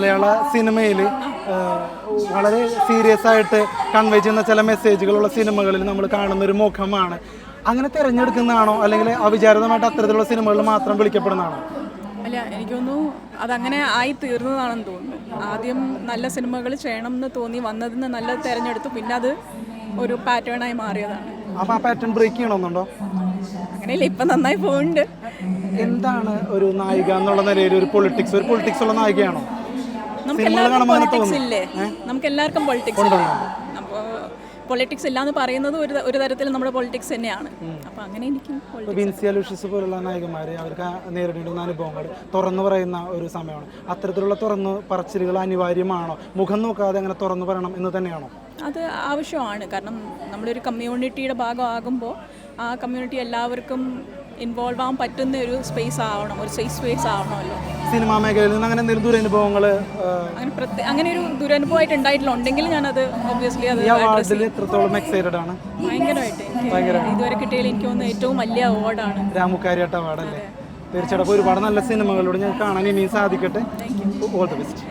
മലയാള സിനിമയിൽ വളരെ സീരിയസ് ആയിട്ട് കൺവേ ചെയ്യുന്ന ചില മെസ്സേജുകളുള്ള സിനിമകളിൽ നമ്മൾ കാണുന്ന ഒരു മുഖമാണ്. അങ്ങനെ തിരഞ്ഞെടുക്കുന്നതാണോ അല്ലെങ്കിൽ അവിചാരിതമായിട്ട് അത്തരത്തിലുള്ള സിനിമകളിൽ മാത്രം വിളിക്കപ്പെടുന്നതാണോ? അല്ല, എനിക്കൊന്നു അതങ്ങനെ ആയി തീർന്നതാണെന്ന് തോന്നുന്നു. ആദ്യം നല്ല സിനിമകൾ ചെയ്യണം എന്ന് തോന്നി വന്നതിന് നല്ല തിരഞ്ഞെടുത്തു, പിന്നെ അത് ഒരു പാറ്റേണായി മാറിയതാണ്. അപ്പോൾ ആ പാറ്റേൺ ബ്രേക്ക് ചെയ്യണമെന്നുണ്ടോ? അങ്ങനെയില്ല, ഇപ്പം നന്നായി പോകുന്നുണ്ട്. എന്താണ് ഒരു നായിക എന്നുള്ള നിലയിൽ ഒരു പൊളിറ്റിക്സ് ഉള്ള നായികയാണോ? നമുക്കെല്ലാവർക്കും പൊളിറ്റിക്സ് ഇല്ലേ? നമുക്കെല്ലാവർക്കും പൊളിറ്റിക്സ് ഉണ്ട്. അപ്പോൾ പൊളിറ്റിക്സ് ഇല്ല എന്ന് പറയുന്നത് ഒരു തരത്തിൽ നമ്മുടെ പൊളിറ്റിക്സ് തന്നെയാണ്. അപ്പോൾ അങ്ങനെ എനിക്ക് വിൻസിയ ലൂഷ്യസ് പോലുള്ള നായികമാർ അവർക്ക് നേരിടേണ്ടുന്ന അനുഭവങ്ങൾ തുറന്നു പറയുന്ന ഒരു സമയമാണ്. അത്തരത്തിലുള്ള തുറന്നു പറച്ചിലുകൾ അനിവാര്യമാണോ? മുഖം നോക്കാതെ അങ്ങനെ തുറന്നു പറയണം എന്ന് തന്നെയാണോ? അത് ആവശ്യമാണ്. കാരണം നമ്മളൊരു കമ്മ്യൂണിറ്റിയുടെ ഭാഗമാകുമ്പോൾ ആ കമ്മ്യൂണിറ്റി എല്ലാവർക്കും ഇൻവോൾവ് ആവാൻ പറ്റുന്ന ഒരു സ്പേസ് ആവണം, ഒരു സേഫ് സ്പേസ് ആവണമല്ലോ. സിനിമാ മേഖലയിൽ നിന്ന് അങ്ങനെ എന്തെങ്കിലും ദുരനുഭവങ്ങൾ അങ്ങനെ ഒരു ദുരനുഭവമായിട്ട് ഉണ്ടായിട്ടില്ല. ഉണ്ടെങ്കിൽ ഞാനത് ഒബ്വിയസ്ലി അത് എത്രത്തോളം എക്സൈറ്റഡ് ആണ്? ഭയങ്കരമായിട്ട് ഇതുവരെ കിട്ടിയതിൽ എനിക്ക് തോന്നുന്നു ഏറ്റവും വലിയ അവാർഡാണ് രാമുക്കാരിയായിട്ട് അവാർഡല്ലേ. തീർച്ചയായിട്ടും ഒരുപാട് നല്ല സിനിമകളിലൂടെ ഞാൻ കാണാൻ ഇനിയും സാധിക്കട്ടെ. All the best.